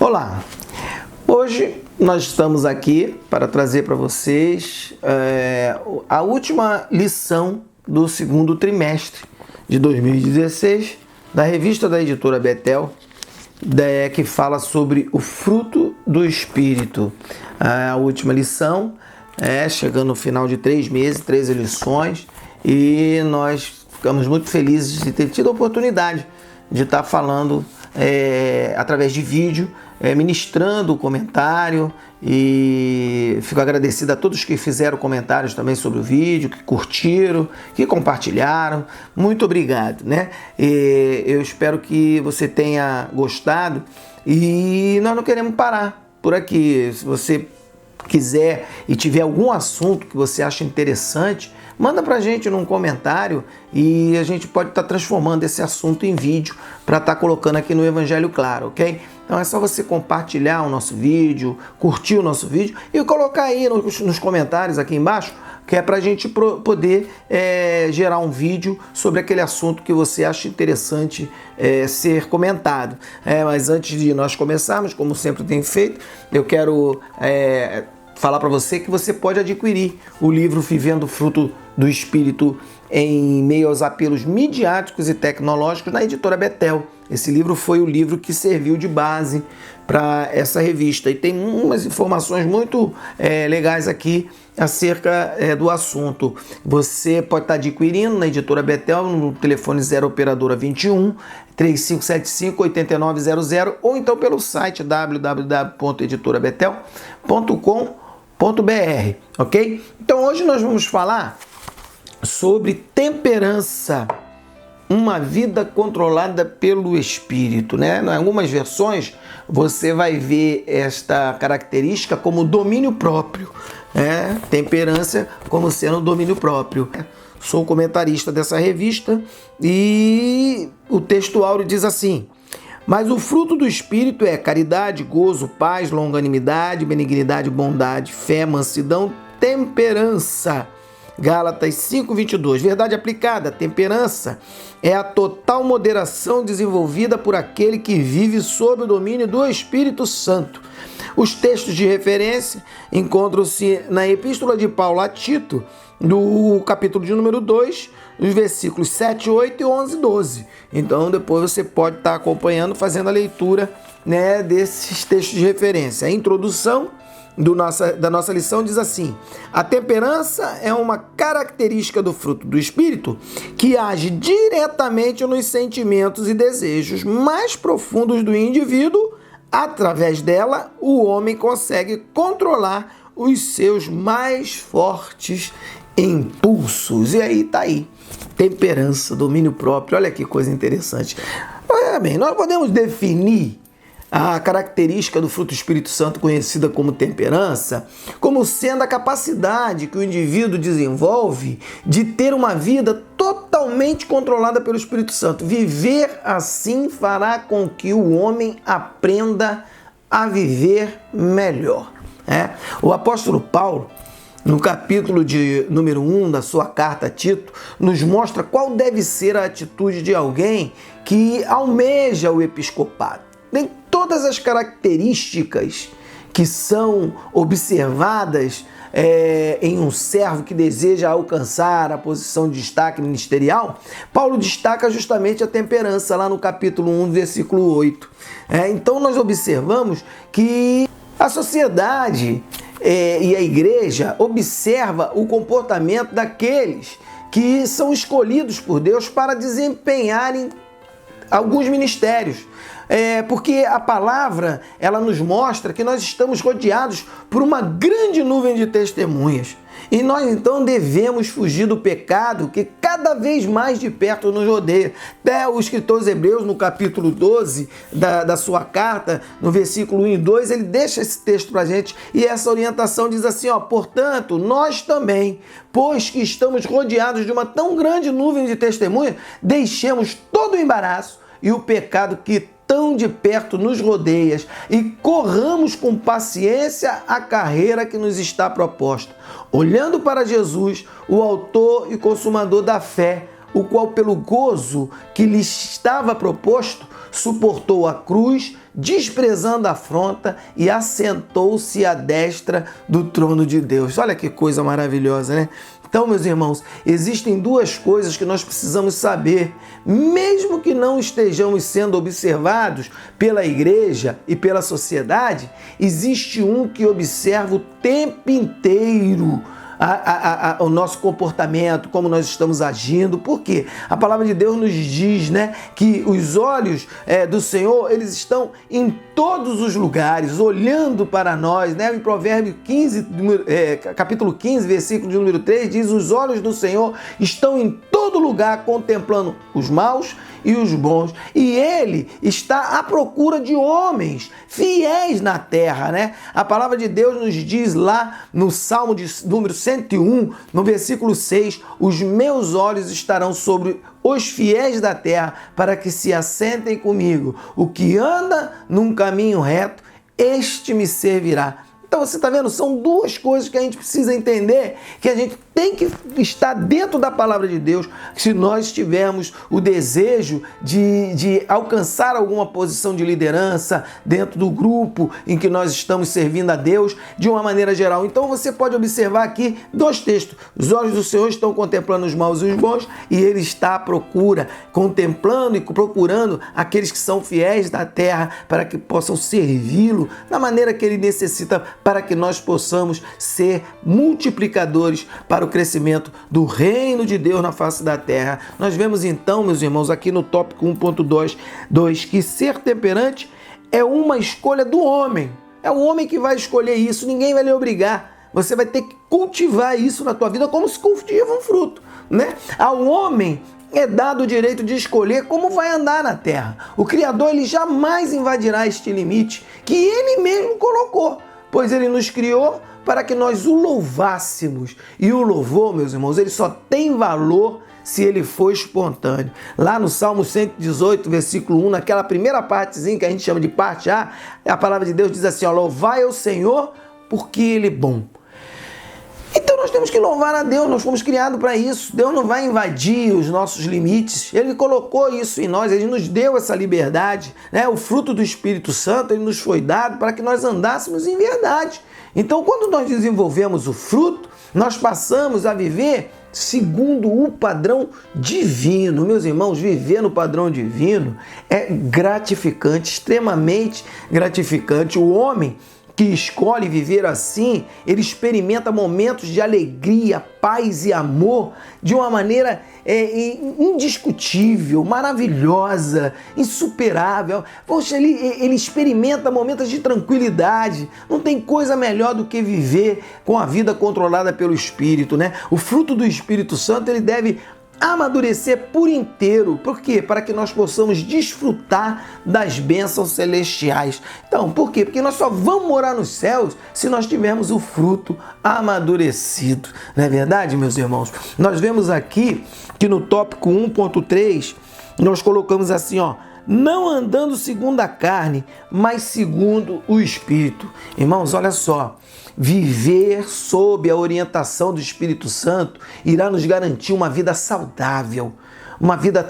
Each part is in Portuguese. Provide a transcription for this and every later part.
Olá, hoje nós estamos aqui para trazer para vocês a última lição do segundo trimestre de 2016 da revista da editora Betel, que fala sobre o fruto do Espírito. A última lição chegando no final de 3 meses, 13 lições, e nós ficamos muito felizes de ter tido a oportunidade de estar falando através de vídeo, ministrando o comentário, e fico agradecido a todos que fizeram comentários também sobre o vídeo, que curtiram, que compartilharam. Muito obrigado, né? Eu espero que você tenha gostado, e nós não queremos parar por aqui. Se você quiser e tiver algum assunto que você acha interessante, manda pra gente num comentário e a gente pode estar transformando esse assunto em vídeo para estar colocando aqui no Evangelho Claro, ok? Então é só você compartilhar o nosso vídeo, curtir o nosso vídeo e colocar aí nos comentários aqui embaixo, que é para a gente poder gerar um vídeo sobre aquele assunto que você acha interessante ser comentado. Mas antes de nós começarmos, como sempre tenho feito, eu quero falar para você que você pode adquirir o livro Vivendo o Fruto do Espírito em meio aos apelos midiáticos e tecnológicos na editora Betel. Esse livro foi o livro que serviu de base para essa revista e tem umas informações muito legais aqui acerca do assunto. Você pode estar adquirindo na editora Betel no telefone 0 operadora 21 3575 8900 ou então pelo site www.editorabetel.com.br, ok? Então hoje nós vamos falar sobre temperança, uma vida controlada pelo Espírito, né? Em algumas versões você vai ver esta característica como domínio próprio, temperança como sendo domínio próprio. Sou comentarista dessa revista e o texto áureo diz assim: mas o fruto do Espírito é caridade, gozo, paz, longanimidade, benignidade, bondade, fé, mansidão, temperança. Gálatas 5:22. Verdade aplicada: temperança é a total moderação desenvolvida por aquele que vive sob o domínio do Espírito Santo. Os textos de referência encontram-se na Epístola de Paulo a Tito, no capítulo de número 2, os versículos 7, 8 e 11, 12. Então depois você pode estar acompanhando, fazendo a leitura, desses textos de referência. A introdução da nossa lição diz assim: a temperança é uma característica do fruto do Espírito que age diretamente nos sentimentos e desejos mais profundos do indivíduo. Através dela, o homem consegue controlar os seus mais fortes impulsos. E aí tá aí, temperança, domínio próprio. Olha que coisa interessante. Olha bem, nós podemos definir a característica do fruto do Espírito Santo, conhecida como temperança, como sendo a capacidade que o indivíduo desenvolve de ter uma vida totalmente controlada pelo Espírito Santo. Viver assim fará com que o homem aprenda a viver melhor. O apóstolo Paulo, no capítulo de número 1 da sua carta a Tito, nos mostra qual deve ser a atitude de alguém que almeja o episcopado. Tem todas as características que são observadas em um servo que deseja alcançar a posição de destaque ministerial. Paulo destaca justamente a temperança lá no capítulo 1, versículo 8. Então nós observamos que a sociedade e a igreja observa o comportamento daqueles que são escolhidos por Deus para desempenharem alguns ministérios. Porque a palavra, ela nos mostra que nós estamos rodeados por uma grande nuvem de testemunhas. E nós então devemos fugir do pecado que cada vez mais de perto nos rodeia. Até o escritor aos Hebreus, no capítulo 12 da sua carta, no versículo 1 e 2, ele deixa esse texto para a gente, e essa orientação diz assim: portanto, nós também, pois que estamos rodeados de uma tão grande nuvem de testemunhas, deixemos todo o embaraço e o pecado que tão de perto nos rodeia e corramos com paciência a carreira que nos está proposta, olhando para Jesus, o autor e consumador da fé, o qual pelo gozo que lhe estava proposto suportou a cruz, desprezando a afronta, e assentou-se à destra do trono de Deus. Olha que coisa maravilhosa, né? Então, meus irmãos, existem duas coisas que nós precisamos saber, mesmo que não estejamos sendo observados pela igreja e pela sociedade, existe um que observa o tempo inteiro o nosso comportamento, como nós estamos agindo. Por quê? A palavra de Deus nos diz, né, que os olhos do Senhor, eles estão em todos os lugares, olhando para nós, né? Em Provérbios 15, capítulo 15, versículo de número 3, diz: os olhos do Senhor estão em todo lugar, contemplando os maus e os bons. E Ele está à procura de homens fiéis na terra, né? A palavra de Deus nos diz lá no Salmo de número 101, no versículo 6, os meus olhos estarão sobre os fiéis da terra, para que se assentem comigo. O que anda num caminho reto, este me servirá. Então você está vendo? São duas coisas que a gente precisa entender, que a gente tem que estar dentro da palavra de Deus, se nós tivermos o desejo de alcançar alguma posição de liderança dentro do grupo em que nós estamos servindo a Deus de uma maneira geral. Então você pode observar aqui dois textos. Os olhos do Senhor estão contemplando os maus e os bons, e Ele está à procura, contemplando e procurando aqueles que são fiéis da terra, para que possam servi-lo da maneira que Ele necessita, para que nós possamos ser multiplicadores para o crescimento do reino de Deus na face da terra. Nós vemos então, meus irmãos, aqui no tópico 1.2, que ser temperante é uma escolha do homem. É o homem que vai escolher isso, ninguém vai lhe obrigar. Você vai ter que cultivar isso na tua vida como se cultiva um fruto, né? Ao homem é dado o direito de escolher como vai andar na terra. O Criador, ele jamais invadirá este limite que ele mesmo colocou, pois ele nos criou para que nós o louvássemos. E o louvor, meus irmãos, ele só tem valor se ele for espontâneo. Lá no Salmo 118, versículo 1, naquela primeira partezinha que a gente chama de parte A, a palavra de Deus diz assim, ó, louvai ao Senhor porque Ele é bom. Então nós temos que louvar a Deus, nós fomos criados para isso. Deus não vai invadir os nossos limites, Ele colocou isso em nós, Ele nos deu essa liberdade, né? O fruto do Espírito Santo, Ele nos foi dado para que nós andássemos em verdade. Então quando nós desenvolvemos o fruto, nós passamos a viver segundo o padrão divino. Meus irmãos, viver no padrão divino é gratificante, extremamente gratificante. O homem que escolhe viver assim, ele experimenta momentos de alegria, paz e amor de uma maneira indiscutível, maravilhosa, insuperável. Poxa, ele experimenta momentos de tranquilidade. Não tem coisa melhor do que viver com a vida controlada pelo Espírito, né? O fruto do Espírito Santo, ele deve amadurecer por inteiro. Por quê? Para que nós possamos desfrutar das bênçãos celestiais. Então, por quê? Porque nós só vamos morar nos céus se nós tivermos o fruto amadurecido. Não é verdade, meus irmãos? Nós vemos aqui que no tópico 1.3 nós colocamos assim, ó, não andando segundo a carne, mas segundo o Espírito. Irmãos, olha só, viver sob a orientação do Espírito Santo irá nos garantir uma vida saudável. Uma vida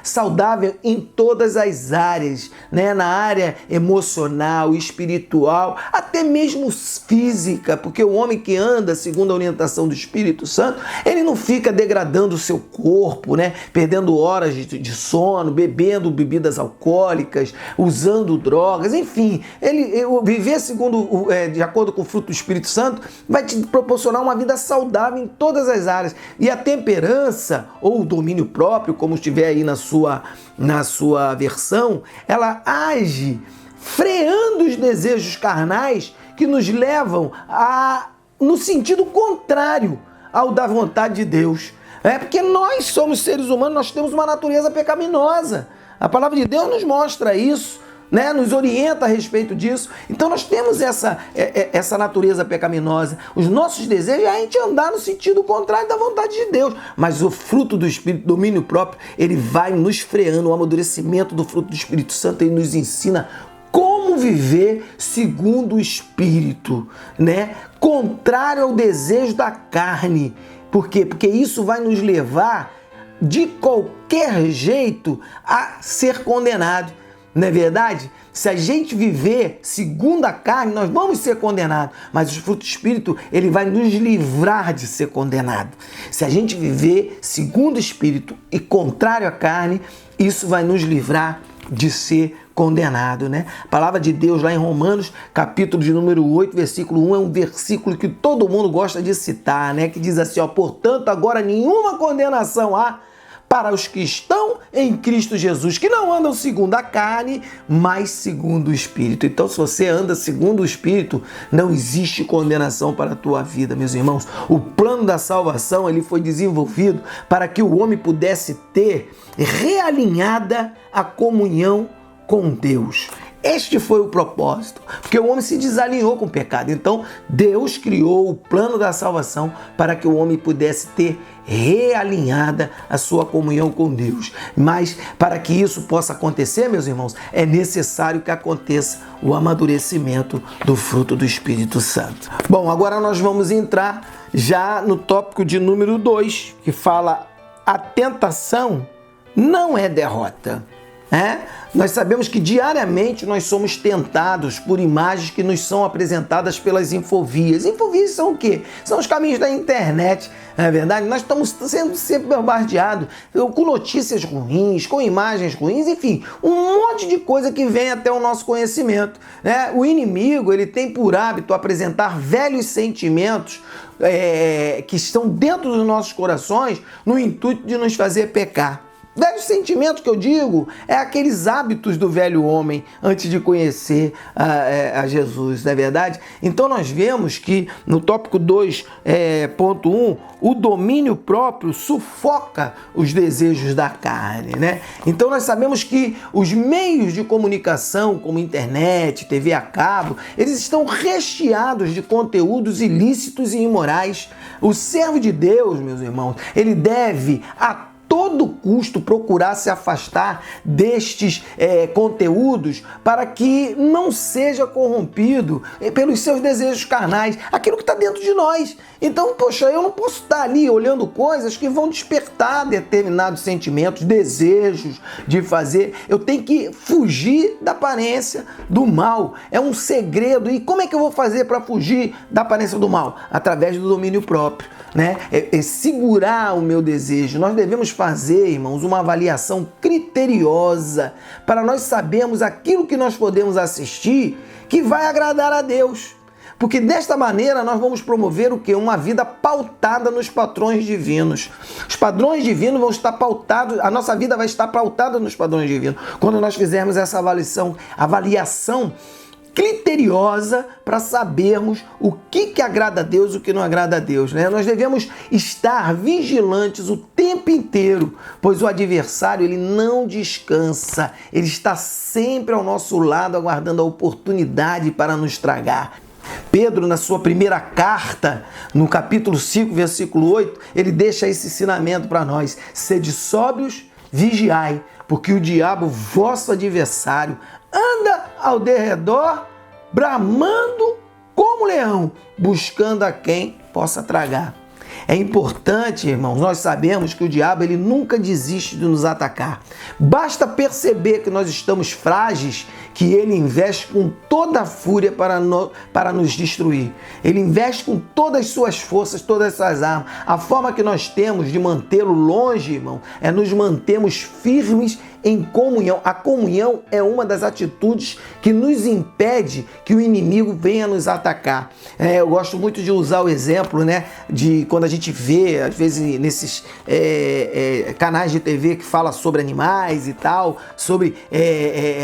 saudável em todas as áreas, né? Na área emocional, espiritual, até mesmo física, porque o homem que anda segundo a orientação do Espírito Santo, ele não fica degradando o seu corpo, né? Perdendo horas de sono, bebendo bebidas alcoólicas, usando drogas, enfim, ele viver segundo, de acordo com o fruto do Espírito Santo, vai te proporcionar uma vida saudável em todas as áreas. E a temperança, ou o domínio próprio, como estiver aí na sua versão, ela age freando os desejos carnais que nos levam no sentido contrário ao da vontade de Deus. Porque nós somos seres humanos, nós temos uma natureza pecaminosa. A palavra de Deus nos mostra isso, né? Nos orienta a respeito disso. Então nós temos essa natureza pecaminosa. Os nossos desejos é a gente andar no sentido contrário da vontade de Deus. Mas o fruto do Espírito, domínio próprio, ele vai nos freando. O amadurecimento do fruto do Espírito Santo, ele nos ensina como viver segundo o Espírito, né? Contrário ao desejo da carne. Por quê? Porque isso vai nos levar de qualquer jeito a ser condenado. Não é verdade? Se a gente viver segundo a carne, nós vamos ser condenados. Mas o fruto do Espírito, ele vai nos livrar de ser condenado. Se a gente viver segundo o Espírito e contrário à carne, isso vai nos livrar de ser condenado, né? A palavra de Deus lá em Romanos, capítulo de número 8, versículo 1, é um versículo que todo mundo gosta de citar, né? Que diz assim, ó, portanto, agora nenhuma condenação há para os que estão em Cristo Jesus, que não andam segundo a carne, mas segundo o Espírito. Então, se você anda segundo o Espírito, não existe condenação para a tua vida, meus irmãos. O plano da salvação, ele foi desenvolvido para que o homem pudesse ter realinhada a comunhão com Deus. Este foi o propósito, porque o homem se desalinhou com o pecado. Então, Deus criou o plano da salvação para que o homem pudesse ter realinhada a sua comunhão com Deus. Mas, para que isso possa acontecer, meus irmãos, é necessário que aconteça o amadurecimento do fruto do Espírito Santo. Bom, agora nós vamos entrar já no tópico de número 2, que fala: a tentação não é derrota. Nós sabemos que diariamente nós somos tentados por imagens que nos são apresentadas pelas infovias. Infovias são o quê? São os caminhos da internet, não é verdade? Nós estamos sendo sempre bombardeados com notícias ruins, com imagens ruins, enfim, um monte de coisa que vem até o nosso conhecimento, né? O inimigo, ele tem por hábito apresentar velhos sentimentos que estão dentro dos nossos corações no intuito de nos fazer pecar. Velho sentimento que eu digo é aqueles hábitos do velho homem antes de conhecer a Jesus, não é verdade? Então nós vemos que no tópico 2.1, o domínio próprio sufoca os desejos da carne, né? Então nós sabemos que os meios de comunicação, como internet, TV a cabo, eles estão recheados de conteúdos ilícitos e imorais. O servo de Deus, meus irmãos, ele deve a todo custo procurar se afastar destes conteúdos para que não seja corrompido pelos seus desejos carnais, aquilo que está dentro de nós. Então, poxa, eu não posso estar ali olhando coisas que vão despertar determinados sentimentos, desejos de fazer. Eu tenho que fugir da aparência do mal. É um segredo. E como é que eu vou fazer para fugir da aparência do mal? Através do domínio próprio, né? É segurar o meu desejo. Nós devemos fazer, irmãos, uma avaliação criteriosa para nós sabermos aquilo que nós podemos assistir que vai agradar a Deus. Porque desta maneira nós vamos promover o quê? Uma vida pautada nos padrões divinos. Os padrões divinos vão estar pautados, a nossa vida vai estar pautada nos padrões divinos. Quando nós fizermos essa avaliação criteriosa para sabermos o que agrada a Deus e o que não agrada a Deus, né? Nós devemos estar vigilantes o tempo inteiro, pois o adversário, ele não descansa, ele está sempre ao nosso lado aguardando a oportunidade para nos tragar. Pedro, na sua primeira carta, no capítulo 5, versículo 8, ele deixa esse ensinamento para nós: sede sóbrios, vigiai, porque o diabo, vosso adversário, anda ao derredor, bramando como leão, buscando a quem possa tragar. É importante, irmãos, nós sabemos que o diabo, ele nunca desiste de nos atacar. Basta perceber que nós estamos frágeis, que ele investe com toda a fúria para nos destruir. Ele investe com todas as suas forças, todas as suas armas. A forma que nós temos de mantê-lo longe, irmão, é nos mantermos firmes em comunhão. A comunhão é uma das atitudes que nos impede que o inimigo venha nos atacar. Eu gosto muito de usar o exemplo, né, de quando a gente vê, às vezes, nesses canais de TV que fala sobre animais e tal, sobre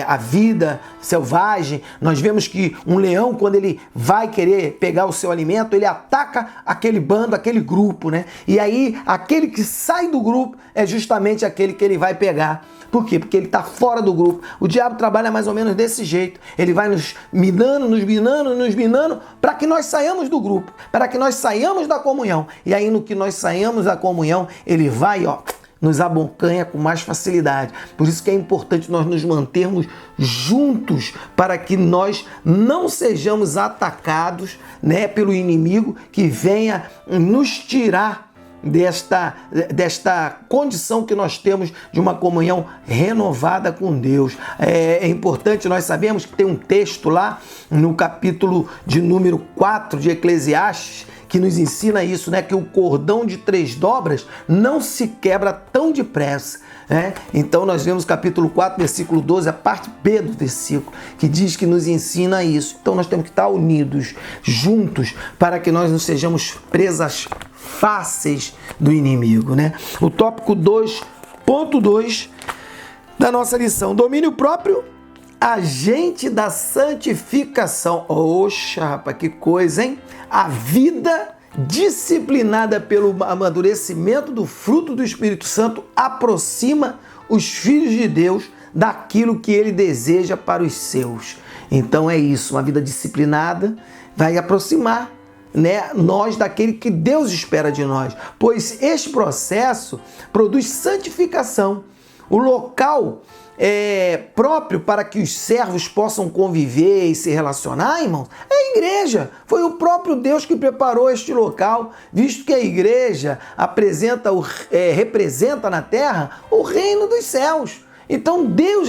a vida selvagem. Nós vemos que um leão, quando ele vai querer pegar o seu alimento, ele ataca aquele bando, aquele grupo, né? E aí, aquele que sai do grupo é justamente aquele que ele vai pegar. Por quê? Porque ele está fora do grupo. O diabo trabalha mais ou menos desse jeito. Ele vai nos minando, para que nós saiamos do grupo, para que nós saiamos da comunhão. E aí, no que nós saímos da comunhão, ele vai, nos abocanha com mais facilidade. Por isso que é importante nós nos mantermos juntos para que nós não sejamos atacados, né, pelo inimigo que venha nos tirar desta condição que nós temos de uma comunhão renovada com Deus. É importante, nós sabemos que tem um texto lá no capítulo de número 4 de Eclesiastes, que nos ensina isso, né? Que o cordão de 3 dobras não se quebra tão depressa. Então nós vemos capítulo 4, versículo 12, a parte B do versículo, que diz que nos ensina isso. Então nós temos que estar unidos, juntos, para que nós não sejamos presas fáceis do inimigo, né? O tópico 2.2 da nossa lição: domínio próprio, agente da santificação. Oxa, rapaz, que coisa, hein? A vida disciplinada pelo amadurecimento do fruto do Espírito Santo aproxima os filhos de Deus daquilo que ele deseja para os seus. Então é isso, uma vida disciplinada vai aproximar, né, nós daquele que Deus espera de nós, pois este processo produz santificação. O local próprio para que os servos possam conviver e se relacionar, irmãos, é a igreja. Foi o próprio Deus que preparou este local, visto que a igreja representa na terra o reino dos céus. Então Deus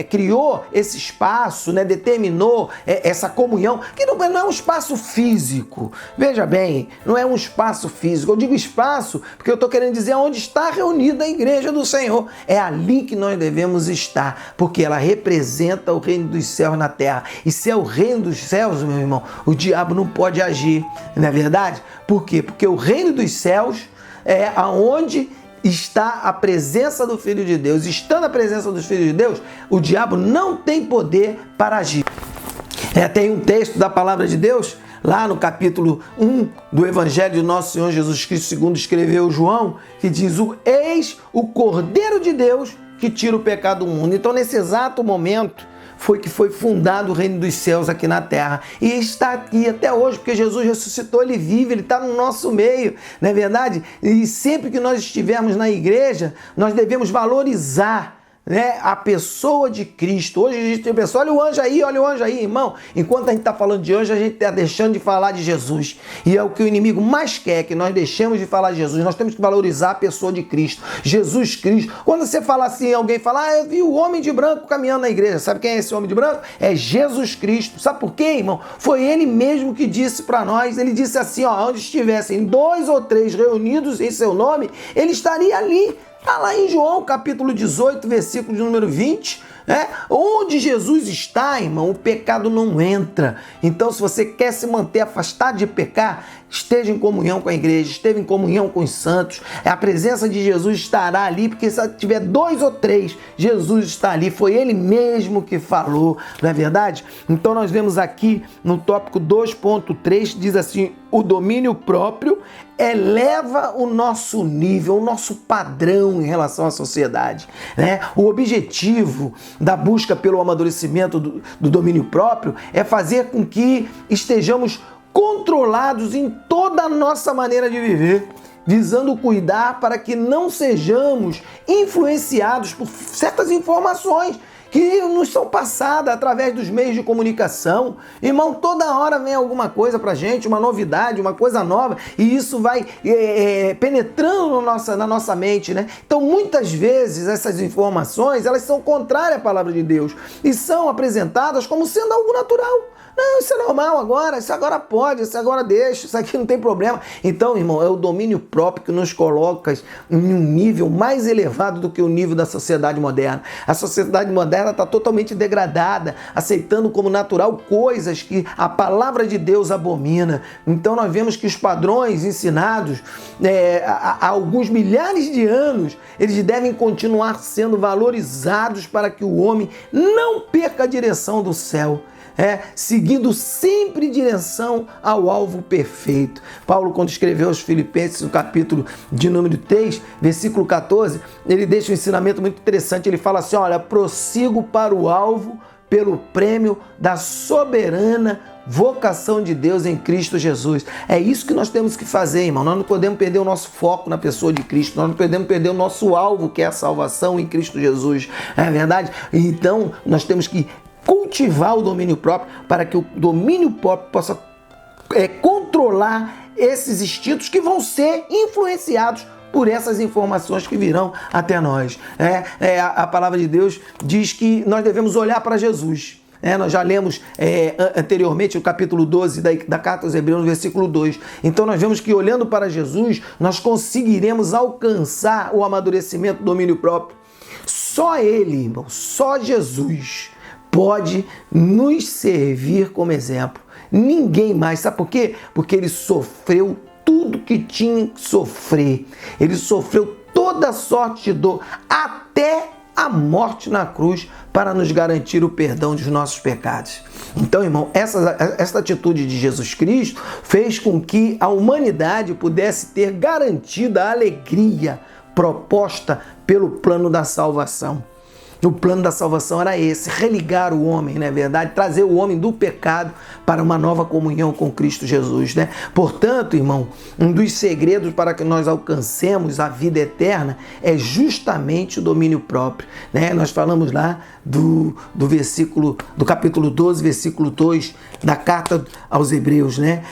criou esse espaço, né, determinou essa comunhão, que não é um espaço físico. Veja bem, não é um espaço físico. Eu digo espaço porque eu estou querendo dizer onde está reunida a igreja do Senhor. É ali que nós devemos estar, porque ela representa o reino dos céus na terra. E se é o reino dos céus, meu irmão, o diabo não pode agir, não é verdade? Por quê? Porque o reino dos céus é aonde está a presença do Filho de Deus. Estando a presença dos filhos de Deus, o diabo não tem poder para agir. Tem um texto da palavra de Deus, lá no capítulo 1 do Evangelho de Nosso Senhor Jesus Cristo, segundo escreveu João, que diz: eis o Cordeiro de Deus que tira o pecado do mundo. Então, nesse exato momento, foi fundado o reino dos céus aqui na terra. E está aqui até hoje, porque Jesus ressuscitou, ele vive, ele está no nosso meio, não é verdade? E sempre que nós estivermos na igreja, nós devemos valorizar, né, a pessoa de Cristo. Hoje a gente tem pessoa, olha o anjo aí, irmão. Enquanto a gente está falando de anjo, a gente está deixando de falar de Jesus. E é o que o inimigo mais quer, que nós deixemos de falar de Jesus. Nós temos que valorizar a pessoa de Cristo, Jesus Cristo. Quando você fala assim, alguém fala: eu vi o homem de branco caminhando na igreja. Sabe quem é esse homem de branco? É Jesus Cristo. Sabe por quê, irmão? Foi ele mesmo que disse para nós. Ele disse assim, onde estivessem 2 ou 3 reunidos em seu nome, ele estaria ali. Está lá em João capítulo 18, versículo de número 20, onde Jesus está, irmão, o pecado não entra. Então, se você quer se manter afastado de pecar, esteja em comunhão com a igreja, esteja em comunhão com os santos. A presença de Jesus estará ali, porque se tiver 2 ou 3, Jesus está ali. Foi ele mesmo que falou, não é verdade? Então, nós vemos aqui no tópico 2.3, diz assim: o domínio próprio eleva o nosso nível, o nosso padrão em relação à sociedade, né? O objetivo da busca pelo amadurecimento do domínio próprio é fazer com que estejamos controlados em toda a nossa maneira de viver, visando cuidar para que não sejamos influenciados por certas informações que nos são passadas através dos meios de comunicação. Irmão, toda hora vem alguma coisa pra gente, uma novidade, uma coisa nova, e isso vai penetrando na nossa mente, né? Então, muitas vezes, essas informações, elas são contrárias à palavra de Deus e são apresentadas como sendo algo natural. Não, isso é normal agora, isso agora pode, isso agora deixa, isso aqui não tem problema. Então, irmão, é o domínio próprio que nos coloca em um nível mais elevado do que o nível da sociedade moderna. A sociedade moderna está totalmente degradada, aceitando como natural coisas que a palavra de Deus abomina. Então, nós vemos que os padrões ensinados há alguns milhares de anos, eles devem continuar sendo valorizados para que o homem não perca a direção do céu. Seguindo sempre em direção ao alvo perfeito. Paulo, quando escreveu aos Filipenses, no capítulo de número 3, versículo 14, ele deixa um ensinamento muito interessante. Ele fala assim: olha, prossigo para o alvo pelo prêmio da soberana vocação de Deus em Cristo Jesus. É isso que nós temos que fazer, irmão. Nós não podemos perder o nosso foco na pessoa de Cristo. Nós não podemos perder o nosso alvo, que é a salvação em Cristo Jesus. É verdade? Então, nós temos que cultivar o domínio próprio para que o domínio próprio possa controlar esses instintos que vão ser influenciados por essas informações que virão até nós. A palavra de Deus diz que nós devemos olhar para Jesus. Nós já lemos anteriormente o capítulo 12 da Carta aos Hebreus, no versículo 2. Então nós vemos que olhando para Jesus, nós conseguiremos alcançar o amadurecimento do domínio próprio. Só Ele, irmão, só Jesus pode nos servir como exemplo. Ninguém mais. Sabe por quê? Porque Ele sofreu tudo que tinha que sofrer. Ele sofreu toda sorte de dor, até a morte na cruz, para nos garantir o perdão dos nossos pecados. Então, irmão, essa atitude de Jesus Cristo fez com que a humanidade pudesse ter garantida a alegria proposta pelo plano da salvação. O plano da salvação era esse, religar o homem, não é verdade? Trazer o homem do pecado para uma nova comunhão com Cristo Jesus, né? Portanto, irmão, um dos segredos para que nós alcancemos a vida eterna é justamente o domínio próprio, né? Nós falamos lá do capítulo 12, versículo 2 da Carta aos Hebreus, né?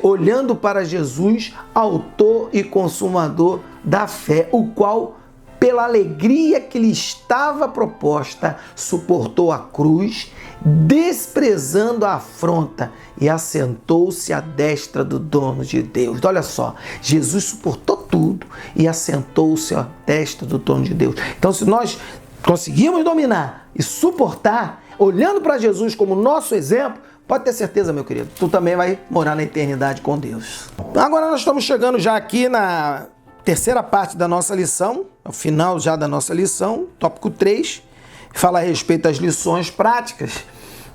Olhando para Jesus, autor e consumador da fé, o qual, pela alegria que lhe estava proposta, suportou a cruz, desprezando a afronta, e assentou-se à destra do dono de Deus. Olha só, Jesus suportou tudo e assentou-se à destra do dono de Deus. Então, se nós conseguimos dominar e suportar, olhando para Jesus como nosso exemplo, pode ter certeza, meu querido, tu também vai morar na eternidade com Deus. Agora nós estamos chegando já aqui na terceira parte da nossa lição, ao final já da nossa lição, tópico 3, fala a respeito das lições práticas.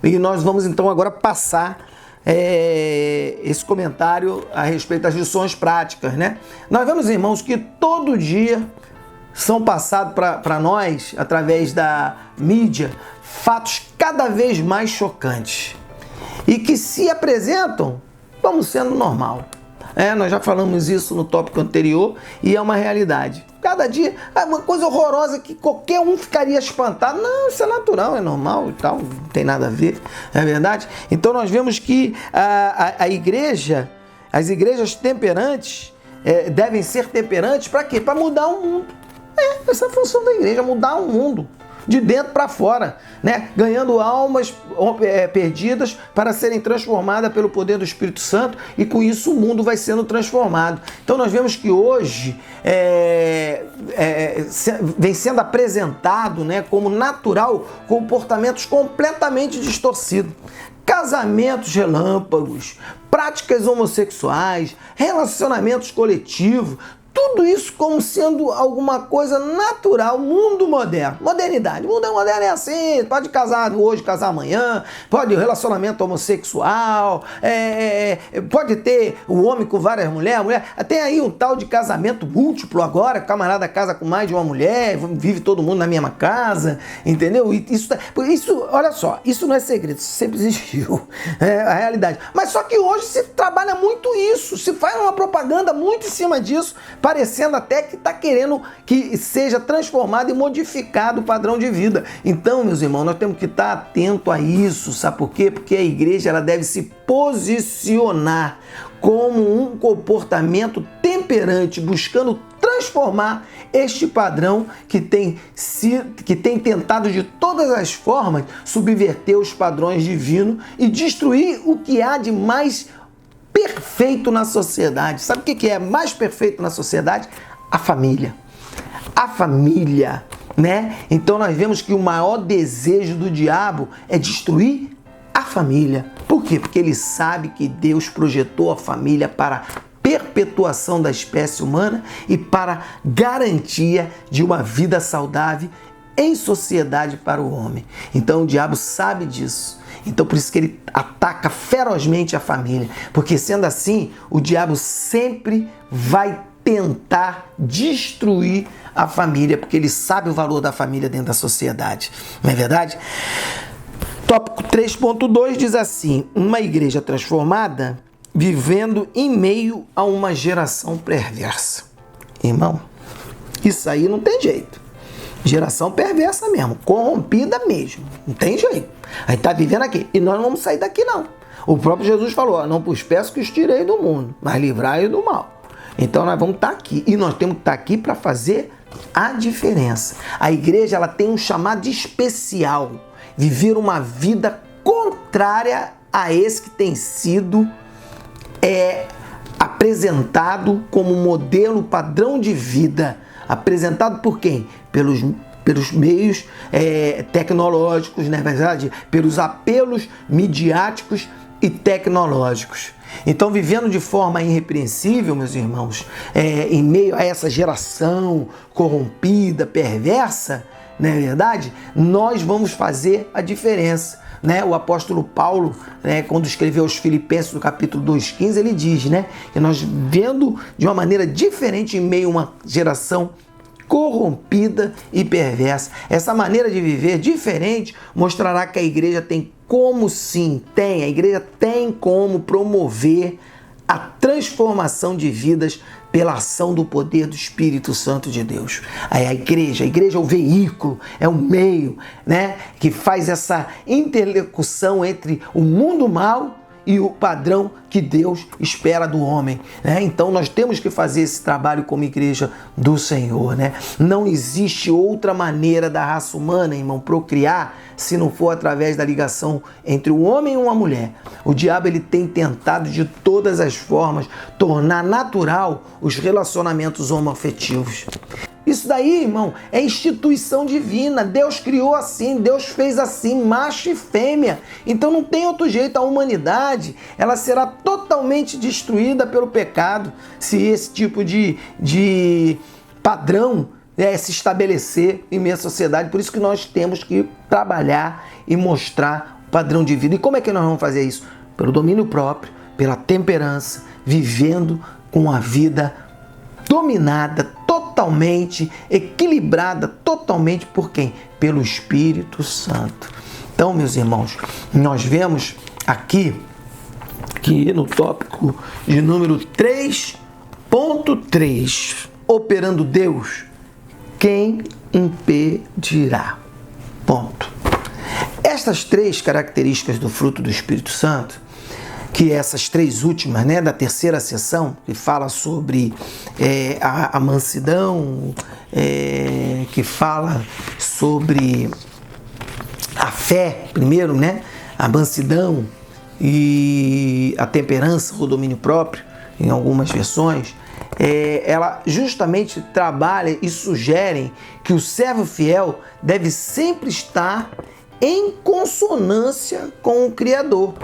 E nós vamos então agora passar esse comentário a respeito das lições práticas, né? Nós vemos, irmãos, que todo dia são passados para nós, através da mídia, fatos cada vez mais chocantes e que se apresentam como sendo normal. Nós já falamos isso no tópico anterior e é uma realidade. Cada dia é uma coisa horrorosa que qualquer um ficaria espantado. Não, isso é natural, é normal e tal, não tem nada a ver, não é verdade? Então nós vemos que a igreja, as igrejas temperantes devem ser temperantes para quê? Para mudar o mundo. Essa é a função da igreja, mudar o mundo. De dentro para fora, né? Ganhando almas perdidas para serem transformadas pelo poder do Espírito Santo, e com isso o mundo vai sendo transformado. Então nós vemos que hoje vem sendo apresentado, né, como natural comportamentos completamente distorcidos. Casamentos relâmpagos, práticas homossexuais, relacionamentos coletivos, tudo isso como sendo alguma coisa natural, mundo moderno, modernidade. O mundo moderno é assim, pode casar hoje, casar amanhã, pode relacionamento homossexual, pode ter o homem com várias mulheres, a mulher. Tem aí um tal de casamento múltiplo agora, o camarada casa com mais de uma mulher, vive todo mundo na mesma casa, entendeu? Isso, olha só, isso não é segredo, isso sempre existiu, é a realidade. Mas só que hoje se trabalha muito isso, se faz uma propaganda muito em cima disso, parecendo até que está querendo que seja transformado e modificado o padrão de vida. Então, meus irmãos, nós temos que estar atento a isso, sabe por quê? Porque a igreja ela deve se posicionar como um comportamento temperante, buscando transformar este padrão que tem tentado de todas as formas subverter os padrões divinos e destruir o que há de mais perfeito na sociedade. Sabe o que é mais perfeito na sociedade? A família. A família, né? Então nós vemos que o maior desejo do diabo é destruir a família. Por quê? Porque ele sabe que Deus projetou a família para perpetuação da espécie humana e para garantia de uma vida saudável em sociedade para o homem. Então o diabo sabe disso. Então por isso que ele ataca ferozmente a família, porque sendo assim, o diabo sempre vai tentar destruir a família, porque ele sabe o valor da família dentro da sociedade. Não é verdade? Tópico 3.2 diz assim: uma igreja transformada vivendo em meio a uma geração perversa. Irmão, isso aí não tem jeito. Geração perversa mesmo, corrompida mesmo, não tem jeito. A gente tá vivendo aqui e nós não vamos sair daqui não. O próprio Jesus falou, não vos peço que os tirei do mundo, mas livrai-o do mal. Então nós vamos estar aqui, e nós temos que estar aqui para fazer a diferença. A igreja ela tem um chamado especial, viver uma vida contrária a esse que tem sido apresentado como modelo padrão de vida. Apresentado por quem? Pelos meios tecnológicos, na verdade, pelos apelos midiáticos e tecnológicos. Então, vivendo de forma irrepreensível, meus irmãos, em meio a essa geração corrompida, perversa, não é verdade? Nós vamos fazer a diferença. Né? O apóstolo Paulo, quando escreveu aos Filipenses no capítulo 2,15, ele diz, né, que nós vendo de uma maneira diferente em meio a uma geração corrompida e perversa. Essa maneira de viver diferente mostrará que a igreja tem como a igreja tem como promover a transformação de vidas pela ação do poder do Espírito Santo de Deus. A igreja é o veículo, é o meio, né, que faz essa interlocução entre o mundo mal e o padrão que Deus espera do homem, né? Então nós temos que fazer esse trabalho como igreja do Senhor, né? Não existe outra maneira da raça humana, irmão, procriar se não for através da ligação entre um homem e uma mulher. O diabo ele tem tentado de todas as formas tornar natural os relacionamentos homoafetivos. Isso daí, irmão, é instituição divina. Deus criou assim, Deus fez assim, macho e fêmea. Então não tem outro jeito. A humanidade, ela será totalmente destruída pelo pecado se esse tipo de padrão se estabelecer em minha sociedade. Por isso que nós temos que trabalhar e mostrar o padrão de vida. E como é que nós vamos fazer isso? Pelo domínio próprio, pela temperança, vivendo com a vida dominada, totalmente equilibrada, totalmente por quem? Pelo Espírito Santo. Então, meus irmãos, nós vemos aqui que no tópico de número 3.3, operando Deus, quem impedirá? Ponto. Estas três características do fruto do Espírito Santo, que essas três últimas, né, da terceira sessão, que fala sobre a mansidão, que fala sobre a fé, primeiro, né, a mansidão e a temperança, o domínio próprio, em algumas versões, ela justamente trabalha e sugere que o servo fiel deve sempre estar em consonância com o Criador,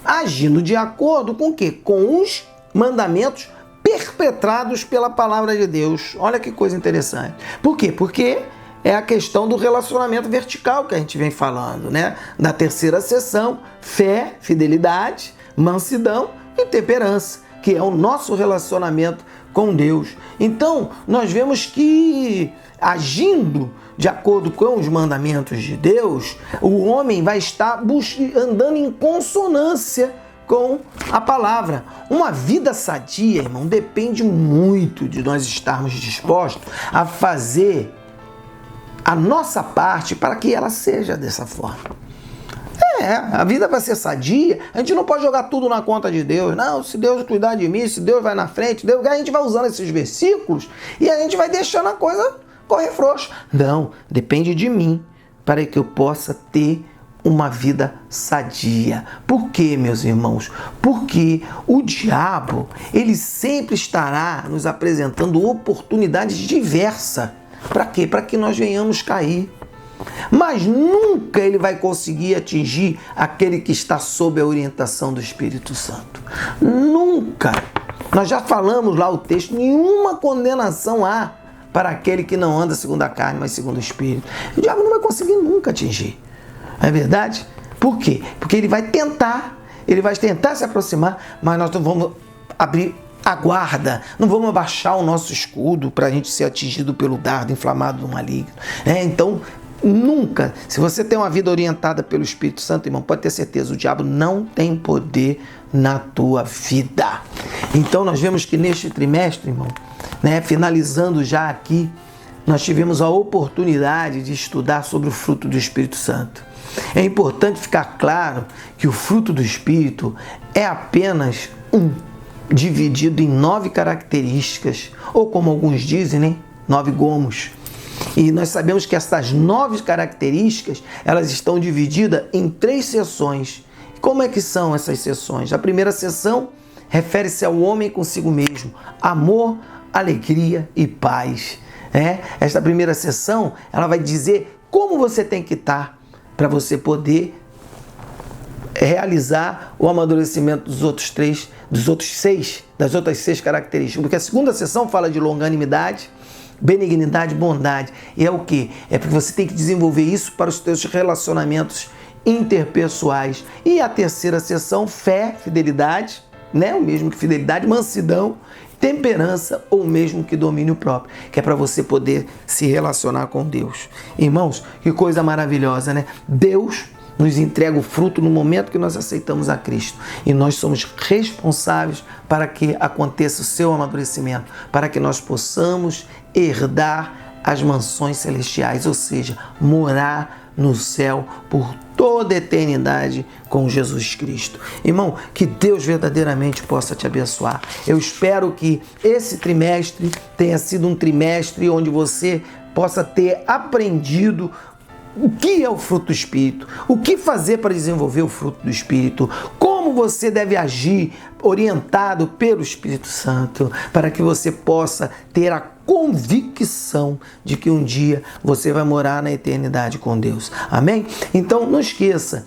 agindo de acordo com o quê? Com os mandamentos perpetrados pela palavra de Deus. Olha que coisa interessante. Por quê? Porque é a questão do relacionamento vertical que a gente vem falando, né? Na terceira sessão, fé, fidelidade, mansidão e temperança, que é o nosso relacionamento com Deus. Então, nós vemos que agindo de acordo com os mandamentos de Deus, o homem vai estar andando em consonância com a palavra. Uma vida sadia, irmão, depende muito de nós estarmos dispostos a fazer a nossa parte para que ela seja dessa forma. A vida vai ser sadia, a gente não pode jogar tudo na conta de Deus. Não, se Deus cuidar de mim, se Deus vai na frente, a gente vai usando esses versículos e a gente vai deixando a coisa correr frouxo. Não, depende de mim para que eu possa ter uma vida sadia. Por quê, meus irmãos? Porque o diabo, ele sempre estará nos apresentando oportunidades diversas. Para quê? Para que nós venhamos cair. Mas nunca ele vai conseguir atingir aquele que está sob a orientação do Espírito Santo. Nunca. Nós já falamos lá o texto, nenhuma condenação há para aquele que não anda segundo a carne, mas segundo o Espírito. O diabo não vai conseguir nunca atingir. Não é verdade? Por quê? Porque ele vai tentar se aproximar, mas nós não vamos abrir a guarda, não vamos abaixar o nosso escudo para a gente ser atingido pelo dardo inflamado do maligno. Então, nunca, se você tem uma vida orientada pelo Espírito Santo, irmão, pode ter certeza, o diabo não tem poder na tua vida. Então nós vemos que neste trimestre, irmão, finalizando já aqui, nós tivemos a oportunidade de estudar sobre o fruto do Espírito Santo. É importante ficar claro que o fruto do Espírito é apenas dividido em 9 características, ou como alguns dizem, né? 9 gomos. E nós sabemos que essas 9 características, elas estão divididas em 3 seções. Como é que são essas seções? A primeira seção refere-se ao homem consigo mesmo, amor, alegria e paz. Esta primeira seção, ela vai dizer como você tem que estar para você poder realizar o amadurecimento das outras 6 características. Porque a segunda seção fala de longanimidade, benignidade, bondade. E é o quê? É porque você tem que desenvolver isso para os seus relacionamentos interpessoais. E a terceira seção, fé, fidelidade, o mesmo que fidelidade, mansidão, temperança ou mesmo que domínio próprio, que é para você poder se relacionar com Deus. Irmãos, que coisa maravilhosa, né? Deus nos entrega o fruto no momento que nós aceitamos a Cristo. E nós somos responsáveis para que aconteça o seu amadurecimento, para que nós possamos herdar as mansões celestiais, ou seja, morar no céu por toda a eternidade com Jesus Cristo. Irmão, que Deus verdadeiramente possa te abençoar. Eu espero que esse trimestre tenha sido um trimestre onde você possa ter aprendido o que é o fruto do Espírito, o que fazer para desenvolver o fruto do Espírito, como você deve agir orientado pelo Espírito Santo, para que você possa ter a convicção de que um dia você vai morar na eternidade com Deus. Amém? Então não esqueça,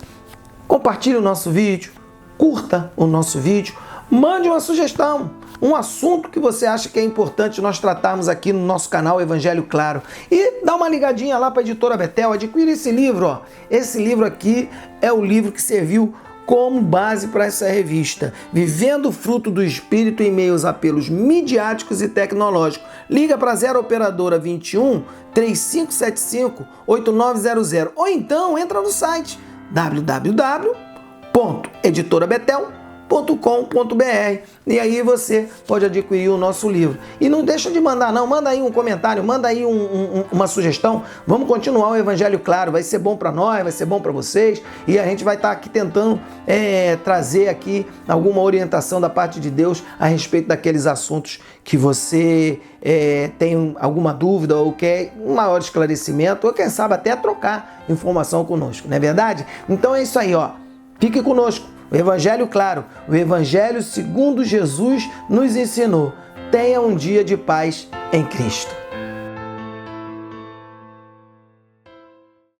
compartilhe o nosso vídeo, curta o nosso vídeo, mande uma sugestão, um assunto que você acha que é importante nós tratarmos aqui no nosso canal Evangelho Claro. E dá uma ligadinha lá para a Editora Betel, adquire esse livro. Ó. Esse livro aqui é o livro que serviu como base para essa revista. Vivendo o fruto do Espírito em meio aos apelos midiáticos e tecnológicos. Liga para 0 Operadora 21 3575 8900 ou então entra no site www.editorabetel.com.br e aí você pode adquirir o nosso livro. E não deixa de mandar não, manda aí um comentário, manda aí uma sugestão. Vamos continuar o Evangelho Claro, vai ser bom para nós, vai ser bom para vocês e a gente vai estar aqui tentando trazer aqui alguma orientação da parte de Deus a respeito daqueles assuntos que você tem alguma dúvida ou quer um maior esclarecimento ou quem sabe até trocar informação conosco, não é verdade? Então é isso aí, ó. Fique conosco. O Evangelho Claro, o Evangelho segundo Jesus nos ensinou. Tenha um dia de paz em Cristo.